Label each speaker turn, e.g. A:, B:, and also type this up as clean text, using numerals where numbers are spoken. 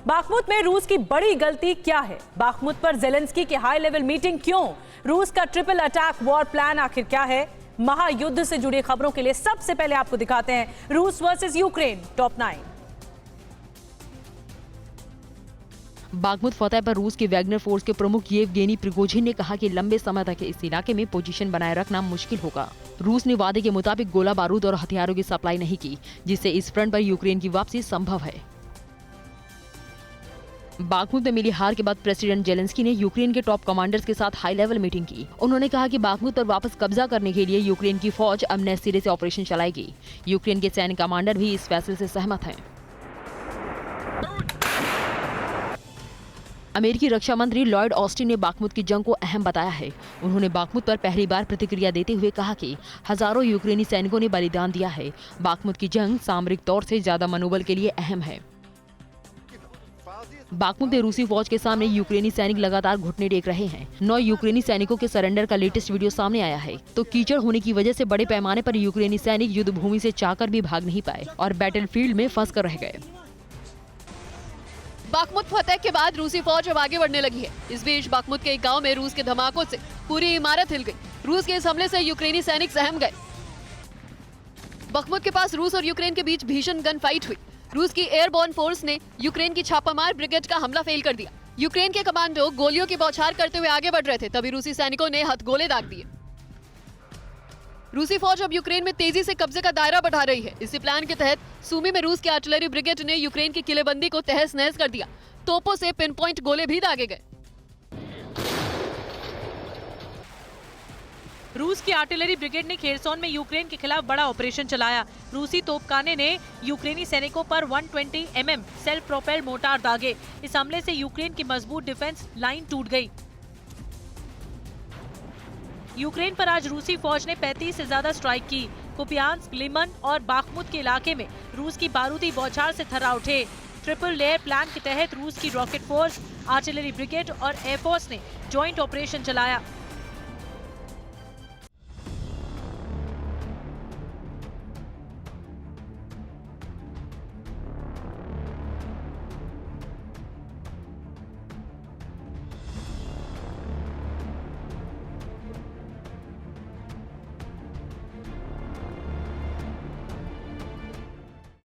A: Bakhmut में रूस की बड़ी गलती क्या है? बाखमुत पर ज़ेलेंस्की की हाई लेवल मीटिंग क्यों? रूस का ट्रिपल अटैक वॉर प्लान आखिर क्या है? महायुद्ध से जुड़ी खबरों के लिए सबसे पहले आपको दिखाते हैं रूस वर्सेस यूक्रेन टॉप 9।
B: बाखमुत फतह पर रूस के वैगनर फोर्स के प्रमुख येवगेनी प्रिगोजिन ने कहा कि लंबे समय तक इस इलाके में पोजीशन बनाए रखना मुश्किल होगा। रूस ने वादे के मुताबिक गोला बारूद और हथियारों की सप्लाई नहीं की, जिससे इस फ्रंट पर यूक्रेन की वापसी संभव है। बाखमुत में मिली हार के बाद प्रेसिडेंट जेलेंस्की ने यूक्रेन के टॉप कमांडर्स के साथ हाई लेवल मीटिंग की। उन्होंने कहा कि बाखमुत पर वापस कब्जा करने के लिए यूक्रेन की फौज अब नए सिरे से ऑपरेशन चलाएगी। यूक्रेन के सैन्य कमांडर भी इस फैसले से सहमत हैं। अमेरिकी रक्षा मंत्री लॉयड ऑस्टिन ने बाखमुत की जंग को अहम बताया है। उन्होंने बाखमुत पर पहली बार प्रतिक्रिया देते हुए कहा कि हजारों यूक्रेनी सैनिकों ने बलिदान दिया है। बाखमुत की जंग सामरिक तौर से ज्यादा मनोबल के लिए अहम है। बाखमुत में रूसी फौज के सामने यूक्रेनी सैनिक लगातार घुटने टेक रहे हैं। 9 यूक्रेनी सैनिकों के सरेंडर का लेटेस्ट वीडियो सामने आया है। तो कीचड़ होने की वजह से बड़े पैमाने पर यूक्रेनी सैनिक युद्ध भूमि से चाहकर भी भाग नहीं पाए और बैटलफील्ड में फंस कर रह गए।
C: बाखमुत फतह के बाद रूसी फौज अब आगे बढ़ने लगी है। इस बीच बाखमुत के एक गांव में रूस के धमाकों से पूरी इमारत हिल गई। रूस के इस हमले से यूक्रेनी सैनिक सहम गए। बाखमुत के पास रूस और यूक्रेन के बीच भीषण गन फाइट हुई। रूस की एयरबॉर्न फोर्स ने यूक्रेन की छापामार ब्रिगेड का हमला फेल कर दिया। यूक्रेन के कमांडो गोलियों की बौछार करते हुए आगे बढ़ रहे थे, तभी रूसी सैनिकों ने हथगोले दाग दिए। रूसी फौज अब यूक्रेन में तेजी से कब्जे का दायरा बढ़ा रही है। इसी प्लान के तहत सूमी में रूस की आर्टिलरी ब्रिगेड ने यूक्रेन की किलेबंदी को तहस नहस कर दिया। तोपों से पिन पॉइंट गोले भी दागे गए।
D: रूस की आर्टिलरी ब्रिगेड ने खेरसोन में यूक्रेन के खिलाफ बड़ा ऑपरेशन चलाया। रूसी तोपखाने ने यूक्रेनी सैनिकों पर 120 mm सेल्फ प्रोपेल्ड मोर्टार दागे। इस हमले से यूक्रेन की मजबूत डिफेंस लाइन टूट गई। यूक्रेन पर आज रूसी फौज ने 35 से ज्यादा स्ट्राइक की। कुपियांस्क, लिमन और बाखमुत के इलाके में रूस की बारूदी बौछार से थर्रा उठे। ट्रिपल लेयर प्लान के तहत रूस की रॉकेट फोर्स, आर्टिलरी ब्रिगेड और एयरफोर्स ने जॉइंट ऑपरेशन चलाया।